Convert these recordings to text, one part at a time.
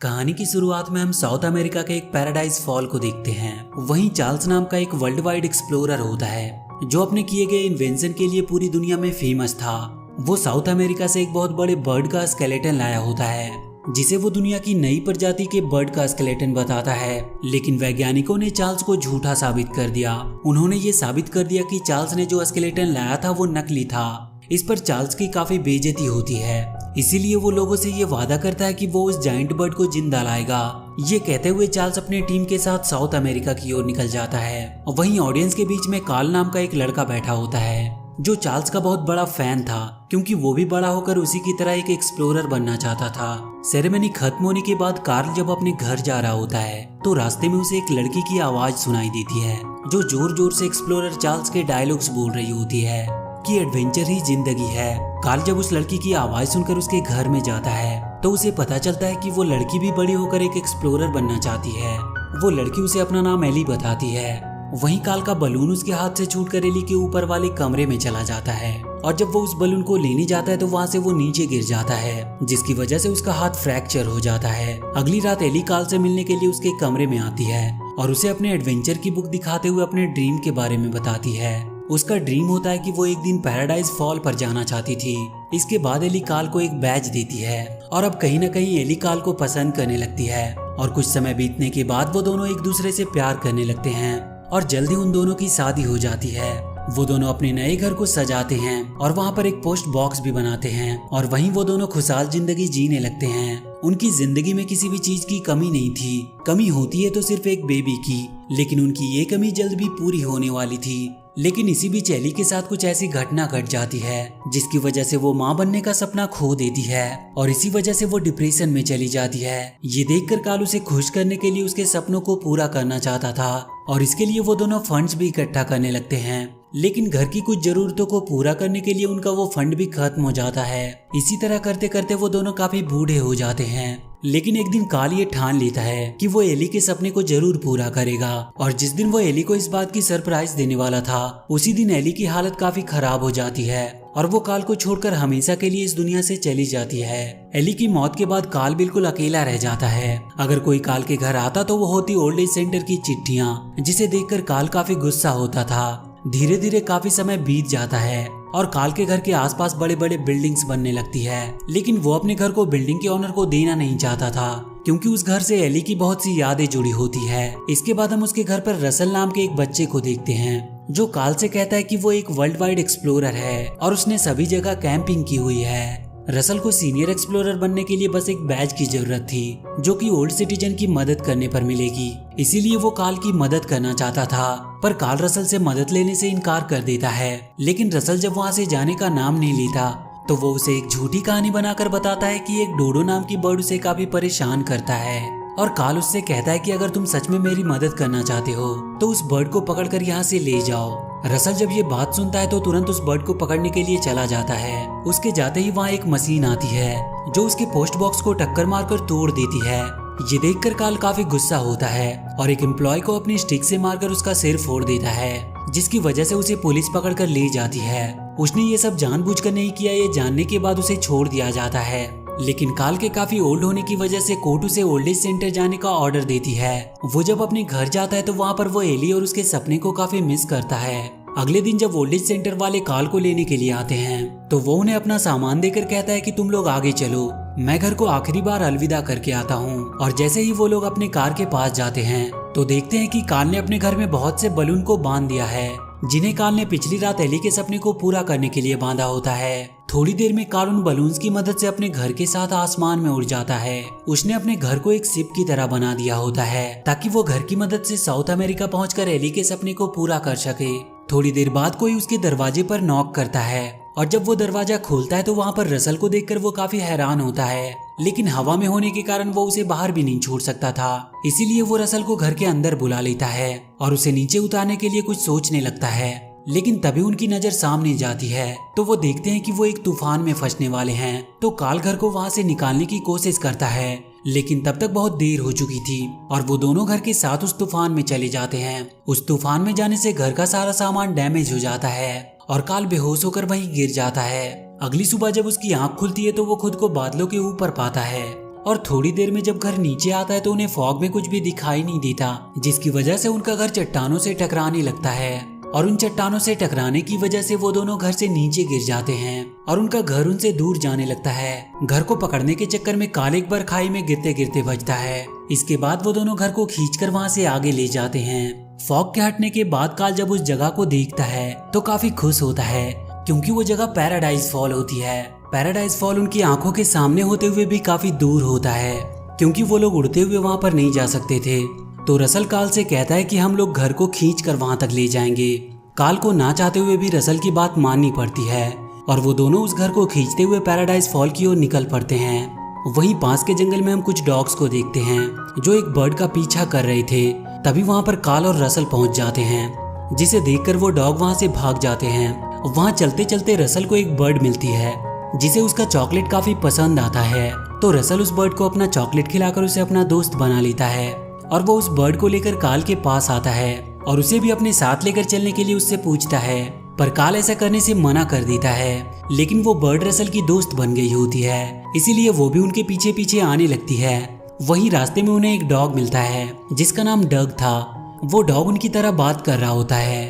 कहानी की शुरुआत में हम साउथ अमेरिका के एक पैराडाइज फॉल को देखते हैं। वहीं चार्ल्स नाम का एक वर्ल्ड वाइड एक्सप्लोरर होता है जो अपने किए गए इन्वेंशन के लिए पूरी दुनिया में फेमस था। वो साउथ अमेरिका से एक बहुत बड़े बर्ड का स्केलेटन लाया होता है जिसे वो दुनिया की नई प्रजाति के बर्ड का स्केलेटन बताता है। लेकिन वैज्ञानिकों ने चार्ल्स को झूठा साबित कर दिया। उन्होंने ये साबित कर दिया कि चार्ल्स ने जो स्केलेटन लाया था वो नकली था। इस पर चार्ल्स की काफी बेइज्जती होती है, इसीलिए वो लोगों से ये वादा करता है कि वो उस जायंट बर्ड को जिंदा लाएगा। ये कहते हुए चार्ल्स अपने टीम के साथ साउथ अमेरिका की ओर निकल जाता है। वहीं ऑडियंस के बीच में कार्ल नाम का एक लड़का बैठा होता है जो चार्ल्स का बहुत बड़ा फैन था, क्योंकि वो भी बड़ा होकर उसी की तरह एक एक्सप्लोरर बनना चाहता था। सेरेमनी खत्म होने के बाद कार्ल जब अपने घर जा रहा होता है तो रास्ते में उसे एक लड़की की आवाज सुनाई देती है जो जोर जोर से एक्सप्लोरर चार्ल्स के डायलॉग्स बोल रही होती है कि एडवेंचर ही जिंदगी है। कार्ल जब उस लड़की की आवाज सुनकर उसके घर में जाता है तो उसे पता चलता है कि वो लड़की भी बड़ी होकर एक एक्सप्लोरर बनना चाहती है। वो लड़की उसे अपना नाम एली बताती है। वहीं कार्ल का बलून उसके हाथ से छूटकर एली के ऊपर वाले कमरे में चला जाता है और जब वो उस बलून को लेने जाता है तो वहाँ से वो नीचे गिर जाता है, जिसकी वजह से उसका हाथ फ्रैक्चर हो जाता है। अगली रात एली कार्ल से मिलने के लिए उसके कमरे में आती है और उसे अपने एडवेंचर की बुक दिखाते हुए अपने ड्रीम के बारे में बताती है। उसका ड्रीम होता है कि वो एक दिन पैराडाइज फॉल पर जाना चाहती थी। इसके बाद एली कार्ल को एक बैज देती है और अब कहीं न कहीं एली कार्ल को पसंद करने लगती है और कुछ समय बीतने के बाद वो दोनों एक दूसरे से प्यार करने लगते हैं और जल्दी उन दोनों की शादी हो जाती है। वो दोनों अपने नए घर को सजाते हैं और वहाँ पर एक पोस्ट बॉक्स भी बनाते हैं और वहीं वो दोनों खुशहाल जिंदगी जीने लगते हैं। उनकी जिंदगी में किसी भी चीज की कमी नहीं थी, कमी होती है तो सिर्फ एक बेबी की, लेकिन उनकी ये कमी जल्द भी पूरी होने वाली थी। लेकिन इसी बीच एली के साथ कुछ ऐसी घटना घट जाती है जिसकी वजह से वो माँ बनने का सपना खो देती है और इसी वजह से वो डिप्रेशन में चली जाती है। ये देखकर कार्ल उसे खुश करने के लिए उसके सपनों को पूरा करना चाहता था और इसके लिए वो दोनों फंड्स भी इकट्ठा करने लगते हैं। लेकिन घर की कुछ जरूरतों को पूरा करने के लिए उनका वो फंड भी खत्म हो जाता है। इसी तरह करते करते वो दोनों काफी बूढ़े हो जाते हैं। लेकिन एक दिन कार्ल ये ठान लेता है कि वो एली के सपने को जरूर पूरा करेगा और जिस दिन वो एली को इस बात की सरप्राइज देने वाला था उसी दिन एली की हालत काफी खराब हो जाती है और वो कार्ल को छोड़कर हमेशा के लिए इस दुनिया से चली जाती है। एली की मौत के बाद कार्ल बिल्कुल अकेला रह जाता है। अगर कोई कार्ल के घर आता तो वो होती ओल्ड एज सेंटर की चिट्ठियां, जिसे देखकर कार्ल काफी गुस्सा होता था। धीरे धीरे काफी समय बीत जाता है और कार्ल के घर के आसपास बड़े बड़े बिल्डिंग्स बनने लगती है, लेकिन वो अपने घर को बिल्डिंग के ओनर को देना नहीं चाहता था क्योंकि उस घर से एली की बहुत सी यादें जुड़ी होती है। इसके बाद हम उसके घर पर रसल नाम के एक बच्चे को देखते हैं जो कार्ल से कहता है कि वो एक वर्ल्ड वाइड एक्सप्लोरर है और उसने सभी जगह कैंपिंग की हुई है। रसल को सीनियर एक्सप्लोरर बनने के लिए बस एक बैज की जरूरत थी जो कि ओल्ड सिटीजन की मदद करने पर मिलेगी, इसीलिए वो कार्ल की मदद करना चाहता था। पर कार्ल रसल से मदद लेने से इनकार कर देता है। लेकिन रसल जब वहाँ से जाने का नाम नहीं लेता तो वो उसे एक झूठी कहानी बनाकर बताता है कि एक डोडो नाम की बर्ड उसे काफी परेशान करता है और कार्ल उससे कहता है कि अगर तुम सच में मेरी मदद करना चाहते हो तो उस बर्ड को पकड़कर यहाँ से ले जाओ। रसल जब ये बात सुनता है तो तुरंत उस बर्ड को पकड़ने के लिए चला जाता है। उसके जाते ही वहाँ एक मशीन आती है जो उसके पोस्ट बॉक्स को टक्कर मारकर तोड़ देती है। ये देखकर कार्ल काफी गुस्सा होता है और एक एम्प्लॉय को अपनी स्टिक से मारकर उसका सिर फोड़ देता है, जिसकी वजह से उसे पुलिस पकड़कर ले जाती है। उसने ये सब जानबूझकर नहीं किया, ये जानने के बाद उसे छोड़ दिया जाता है। लेकिन कार्ल के काफी ओल्ड होने की वजह से कोर्ट उसे ओल्ड एज सेंटर जाने का ऑर्डर देती है। वो जब अपने घर जाता है तो वहाँ पर वो एली और उसके सपने को काफी मिस करता है। अगले दिन जब ओल्ड एज सेंटर वाले कार्ल को लेने के लिए आते हैं तो वो उन्हें अपना सामान देकर कहता है कि तुम लोग आगे चलो, मैं घर को आखिरी बार अलविदा करके आता हूँ। और जैसे ही वो लोग अपने कार के पास जाते हैं तो देखते हैं कि कार्ल ने अपने घर में बहुत से बलून को बांध दिया है जिन्हें कार्ल ने पिछली रात एली के सपने को पूरा करने के लिए बांधा होता है। थोड़ी देर में कार्ल उन बलून्स की मदद से अपने घर के साथ आसमान में उड़ जाता है। उसने अपने घर को एक शिप की तरह बना दिया होता है ताकि वो घर की मदद से साउथ अमेरिका पहुंचकर एली के सपने को पूरा कर सके। थोड़ी देर बाद कोई उसके दरवाजे पर नॉक करता है और जब वो दरवाजा खोलता है तो वहाँ पर रसल को देखकर वो काफी हैरान होता है, लेकिन हवा में होने के कारण वो उसे बाहर भी नहीं छोड़ सकता था। इसीलिए वो रसल को घर के अंदर बुला लेता है और उसे नीचे उतारने के लिए कुछ सोचने लगता है। लेकिन तभी उनकी नजर सामने जाती है तो वो देखते हैं कि वो एक तूफान में फंसने वाले हैं। तो कार्ल घर को वहाँ से निकालने की कोशिश करता है, लेकिन तब तक बहुत देर हो चुकी थी और वो दोनों घर के साथ उस तूफान में चले जाते हैं। उस तूफान में जाने से घर का सारा सामान डैमेज हो जाता है और कार्ल बेहोश होकर वहीं गिर जाता है। अगली सुबह जब उसकी आंख खुलती है तो वो खुद को बादलों के ऊपर पाता है और थोड़ी देर में जब घर नीचे आता है तो उन्हें फॉग में कुछ भी दिखाई नहीं देता, जिसकी वजह से उनका घर चट्टानों से टकराने लगता है और उन चट्टानों से टकराने की वजह से वो दोनों घर से नीचे गिर जाते हैं और उनका घर उनसे दूर जाने लगता है। घर को पकड़ने के चक्कर में काल एक बार खाई में गिरते गिरते बचता है। इसके बाद वो दोनों घर को खींचकर वहाँ से आगे ले जाते हैं। फॉग के हटने के बाद काल जब उस जगह को देखता है तो काफी खुश होता है, क्योंकि वो जगह पैराडाइज फॉल होती है। पैराडाइज फॉल उनकी आंखों के सामने होते हुए भी काफी दूर होता है, क्योंकि वो लोग उड़ते हुए वहाँ पर नहीं जा सकते थे। तो रसल काल से कहता है कि हम लोग घर को खींच कर वहाँ तक ले जाएंगे। काल को ना चाहते हुए भी रसल की बात माननी पड़ती है और वो दोनों उस घर को खींचते हुए पैराडाइज फॉल की ओर निकल पड़ते हैं। वहीं पास के जंगल में हम कुछ डॉग्स को देखते हैं जो एक बर्ड का पीछा कर रहे थे। तभी वहाँ पर काल और रसल पहुँच जाते हैं, जिसे देखकर वो डॉग वहाँ से भाग जाते हैं। वहाँ चलते चलते रसल को एक बर्ड मिलती है जिसे उसका चॉकलेट काफी पसंद आता है। तो रसल उस बर्ड को अपना चॉकलेट खिलाकर उसे अपना दोस्त बना लेता है और वो उस बर्ड को लेकर काल के पास आता है और उसे भी अपने साथ लेकर चलने के लिए उससे पूछता है, पर काल ऐसा करने से मना कर देता है। लेकिन वो बर्ड रसल की दोस्त बन गई होती है, इसीलिए वो भी उनके पीछे पीछे आने लगती है। वहीं रास्ते में उन्हें एक डॉग मिलता है जिसका नाम डग था। वो डॉग उनकी तरह बात कर रहा होता है।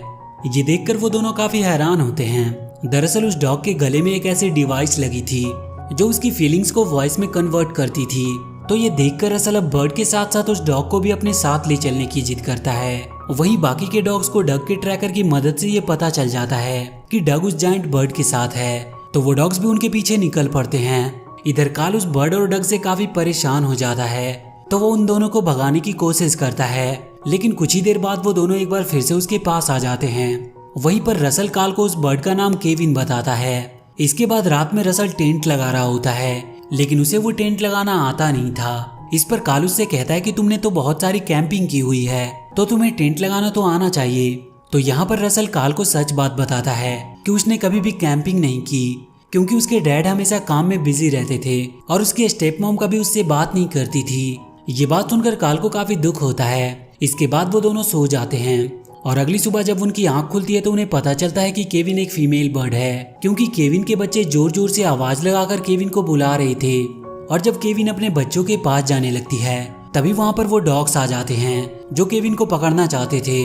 ये देखकर वो दोनों काफी हैरान होते हैं। दरअसल उस डॉग के गले में एक ऐसी डिवाइस लगी थी जो उसकी फीलिंग्स को वॉइस में कन्वर्ट करती थी। तो ये देखकर रसल अब बर्ड के साथ साथ उस डॉग को भी अपने साथ ले चलने की जिद करता है। वहीं बाकी के डॉग्स को डग के ट्रैकर की मदद से ये पता चल जाता है कि डग उस जायंट बर्ड के साथ है, तो वो डॉग्स भी उनके पीछे निकल पड़ते हैं। इधर काल उस बर्ड और डग से काफी परेशान हो जाता है, तो वो उन दोनों को भगाने की कोशिश करता है। लेकिन कुछ ही देर बाद वो दोनों एक बार फिर से उसके पास आ जाते हैं। वहीं पर रसल काल को उस बर्ड का नाम केविन बताता है। इसके बाद रात में रसल टेंट लगा रहा होता है, लेकिन उसे वो टेंट लगाना आता नहीं था। इस पर काल उससे कहता है कि तुमने तो बहुत सारी कैंपिंग की हुई है, तो तुम्हें टेंट लगाना तो आना चाहिए। तो यहाँ पर रसल काल को सच बात बताता है कि उसने कभी भी कैंपिंग नहीं की, क्योंकि उसके डैड हमेशा काम में बिजी रहते थे और उसकी स्टेप मॉम कभी उससे बात नहीं करती थी। ये बात सुनकर काल को काफी दुख होता है। इसके बाद वो दोनों सो जाते हैं और अगली सुबह जब उनकी आंख खुलती है तो उन्हें पता चलता है कि केविन एक फीमेल बर्ड है, क्योंकि केविन के बच्चे जोर जोर से आवाज लगाकर केविन को बुला रहे थे। और जब केविन अपने बच्चों के पास जाने लगती है तभी वहाँ पर वो डॉग्स आ जाते हैं जो केविन को पकड़ना चाहते थे।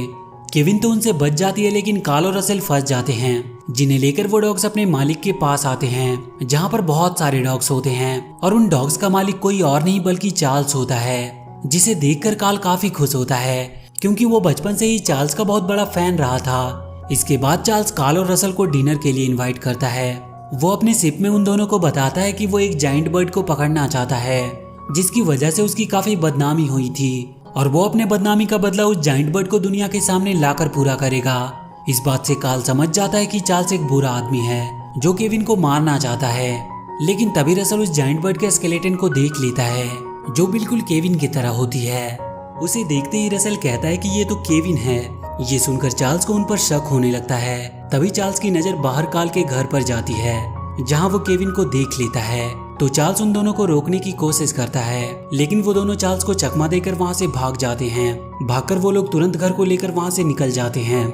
केविन तो उनसे बच जाती है, लेकिन काल और रसल फंस जाते हैं, जिन्हें लेकर वो डॉग्स अपने मालिक के पास आते हैं जहाँ पर बहुत सारे डॉग्स होते हैं। और उन डॉग्स का मालिक कोई और नहीं बल्कि चार्ल्स होता है, जिसे देखकर काल काफी खुश होता है, क्योंकि वो बचपन से ही चार्ल्स का बहुत बड़ा फैन रहा था। इसके बाद चार्ल्स काल और रसल को डिनर के लिए इनवाइट करता है। वो अपने शिप में उन दोनों को बताता है कि वो एक जायंट बर्ड को पकड़ना चाहता है, जिसकी वजह से उसकी काफी बदनामी हुई थी और वो अपने बदनामी का बदला उस जायंट बर्ड को दुनिया के सामने लाकर पूरा करेगा। इस बात से काल समझ जाता है कि चार्ल्स एक बुरा आदमी है जो केविन को मारना चाहता है। लेकिन तभी रसल उस जायंट बर्ड के स्केलेटन को देख लेता है जो बिल्कुल केविन की तरह होती है। उसे देखते ही रसल कहता है कि ये तो केविन है। ये सुनकर चार्ल्स को उन पर शक होने लगता है। तभी चार्ल्स की नजर बाहर काल के घर पर जाती है, जहां वो केविन को देख लेता है। तो चार्ल्स उन दोनों को रोकने की कोशिश करता है, लेकिन वो दोनों चार्ल्स को चकमा देकर वहां से भाग जाते हैं। भागकर वो लोग तुरंत घर को लेकर वहां से निकल जाते हैं।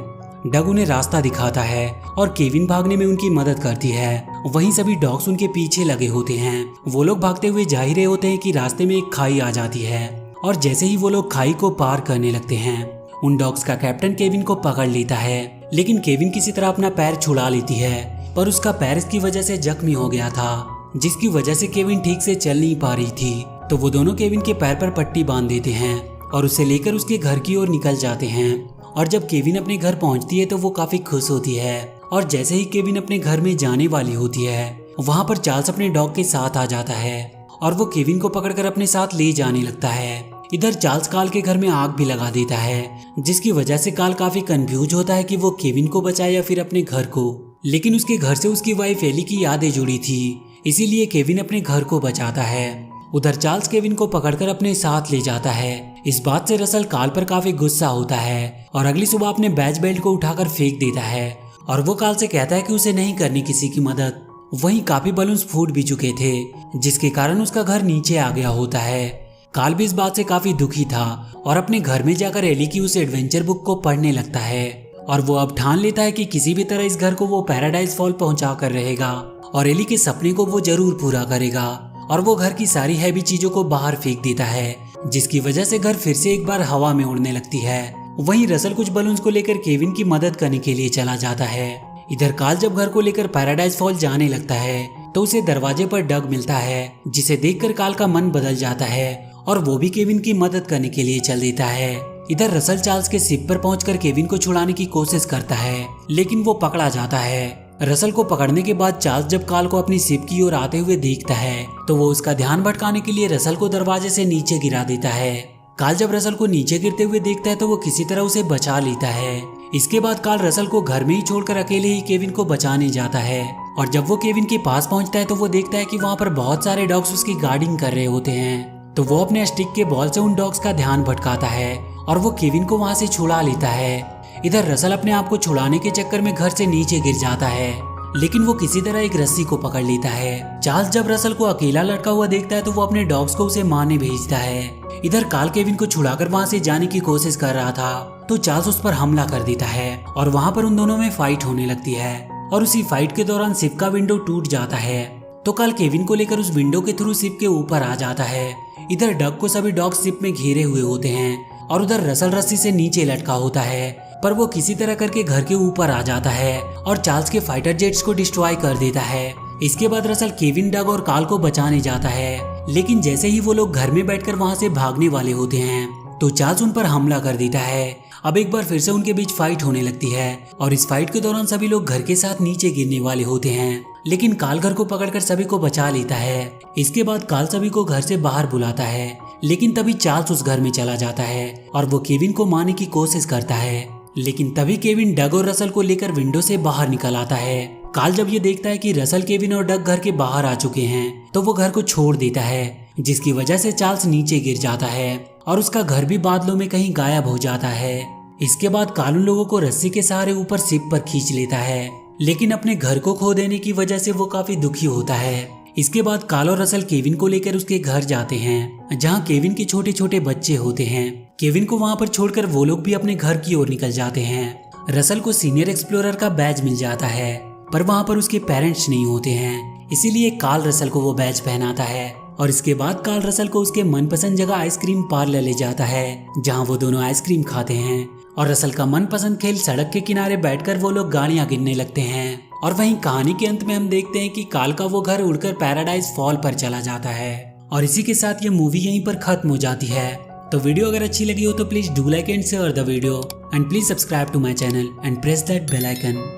डग उन्हें रास्ता दिखाता है और केविन भागने में उनकी मदद करती है। वहीं सभी डॉग्स उनके पीछे लगे होते हैं। वो लोग भागते हुए जा ही रहे होते हैं कि रास्ते में एक खाई आ जाती है और जैसे ही वो लोग खाई को पार करने लगते हैं, उन डॉग्स का कैप्टन केविन को पकड़ लेता है। लेकिन केविन किसी तरह अपना पैर छुड़ा लेती है, पर उसका पैर इसकी वजह से जख्मी हो गया था, जिसकी वजह से केविन ठीक से चल नहीं पा रही थी। तो वो दोनों केविन के पैर पर पट्टी बांध देते हैं और उसे लेकर उसके घर की ओर निकल जाते हैं। और जब केविन अपने घर पहुंचती है तो वो काफी खुश होती है। और जैसे ही केविन अपने घर में जाने वाली होती है, वहां पर चार्ल्स अपने डॉग के साथ आ जाता है और वो केविन को पकड़कर अपने साथ ले जाने लगता है। इधर चार्ल्स काल के घर में आग भी लगा देता है, जिसकी वजह से काल काफी कंफ्यूज होता है कि वो केविन को बचाए या फिर अपने घर को। लेकिन उसके घर से उसकी वाइफ एली की यादें जुड़ी थी, इसीलिए केविन अपने घर को बचाता है। उधर चार्ल्स केविन को पकड़कर अपने साथ ले जाता है। इस बात से रसल काल पर काफी गुस्सा होता है और अगली सुबह अपने बैच बेल्ट को उठाकर फेंक देता है और वो काल से कहता है कि उसे नहीं करनी किसी की मदद। वहीं काफी बलून्स फूट भी चुके थे, जिसके कारण उसका घर नीचे आ गया होता है। काल भी इस बात से काफी दुखी था और अपने घर में जाकर एली की उस एडवेंचर बुक को पढ़ने लगता है और वो अब ठान लेता है कि किसी भी तरह इस घर को वो पैराडाइज फॉल पहुंचा कर रहेगा और एली के सपने को वो जरूर पूरा करेगा। और वो घर की सारी हैवी चीजों को बाहर फेंक देता है, जिसकी वजह से घर फिर से एक बार हवा में उड़ने लगती है। वहीं रसल कुछ बलून्स को लेकर केविन की मदद करने के लिए चला जाता है। इधर काल जब घर को लेकर पैराडाइज फॉल जाने लगता है तो उसे दरवाजे पर डग मिलता है, जिसे देखकर काल का मन बदल जाता है और वो भी केविन की मदद करने के लिए चल देता है। इधर रसल चार्ल्स के शिप पर पहुंचकर केविन को छुड़ाने की कोशिश करता है, लेकिन वो पकड़ा जाता है। रसल को पकड़ने के बाद चार्ल्स जब काल को अपनी शिप की ओर आते हुए देखता है तो वो उसका ध्यान भटकाने के लिए रसल को दरवाजे से नीचे गिरा देता है। काल जब रसल को नीचे गिरते हुए देखता है तो वो किसी तरह उसे बचा लेता है। इसके बाद काल रसल को घर में ही छोड़कर अकेले ही केविन को बचाने जाता है और जब वो केविन के पास पहुंचता है तो वो देखता है कि वहाँ पर बहुत सारे डॉग्स उसकी गार्डिंग कर रहे होते हैं। तो वो अपने स्टिक के बॉल से उन डॉग्स का ध्यान भटकाता है और वो केविन को वहाँ से छुड़ा लेता है। इधर रसल अपने आप को छुड़ाने के चक्कर में घर से नीचे गिर जाता है, लेकिन वो किसी तरह एक रस्सी को पकड़ लेता है। चार्ल्स जब रसल को अकेला लटका हुआ देखता है तो वो अपने डॉग्स को उसे मारने भेजता है। इधर काल केविन को छुड़ाकर वहाँ से जाने की कोशिश कर रहा था तो चार्ल्स उस पर हमला कर देता है और वहाँ पर उन दोनों में फाइट होने लगती है और उसी फाइट के दौरान शिप का विंडो टूट जाता है। तो काल केविन को लेकर उस विंडो के थ्रू शिप के ऊपर आ जाता है। इधर डग को सभी डॉग्स शिप में घेरे हुए होते हैं और उधर रसल रस्सी से नीचे लटका होता है, पर वो किसी तरह करके घर के ऊपर आ जाता है और चार्ल्स के फाइटर जेट्स को डिस्ट्रॉय कर देता है। इसके बाद रसल केविन, डग और काल को बचाने जाता है, लेकिन जैसे ही वो लोग घर में बैठकर वहाँ से भागने वाले होते हैं तो चार्ल्स उन पर हमला कर देता है। अब एक बार फिर से उनके बीच फाइट होने लगती है और इस फाइट के दौरान सभी लोग घर के साथ नीचे गिरने वाले होते हैं, लेकिन काल घर को पकड़कर सभी को बचा लेता है। इसके बाद काल सभी को घर से बाहर बुलाता है, लेकिन तभी चार्ल्स उस घर में चला जाता है और वो केविन को मारने की कोशिश करता है, लेकिन तभी केविन डग और रसल को लेकर विंडो से बाहर निकल आता है। काल जब ये देखता है कि रसल, केविन और डग घर के बाहर आ चुके हैं तो वो घर को छोड़ देता है, जिसकी वजह से चार्ल्स नीचे गिर जाता है और उसका घर भी बादलों में कहीं गायब हो जाता है। इसके बाद काल उन लोगों को रस्सी के सहारे ऊपर शिप पर खींच लेता है, लेकिन अपने घर को खो देने की वजह से वो काफी दुखी होता है। इसके बाद काल और रसल केविन को लेकर उसके घर जाते हैं, जहाँ केविन के छोटे छोटे बच्चे होते हैं। केविन को वहाँ पर छोड़कर वो लोग भी अपने घर की ओर निकल जाते हैं। रसल को सीनियर एक्सप्लोरर का बैज मिल जाता है, पर वहाँ पर उसके पेरेंट्स नहीं होते हैं, इसीलिए काल रसल को वो बैज पहनाता है और इसके बाद काल रसल को उसके मनपसंद जगह आइसक्रीम पार्लर ले जाता है, जहाँ वो दोनों आइसक्रीम खाते हैं और रसल का मनपसंद खेल सड़क के किनारे बैठकर वो लोग गाड़ियाँ गिनने लगते हैं। और वहीं कहानी के अंत में हम देखते हैं कि काल का वो घर उड़कर पैराडाइज फॉल पर चला जाता है और इसी के साथ ये मूवी यहीं पर खत्म हो जाती है। तो वीडियो अगर अच्छी लगी हो तो please do like and share the video and please subscribe to my channel and press that bell icon.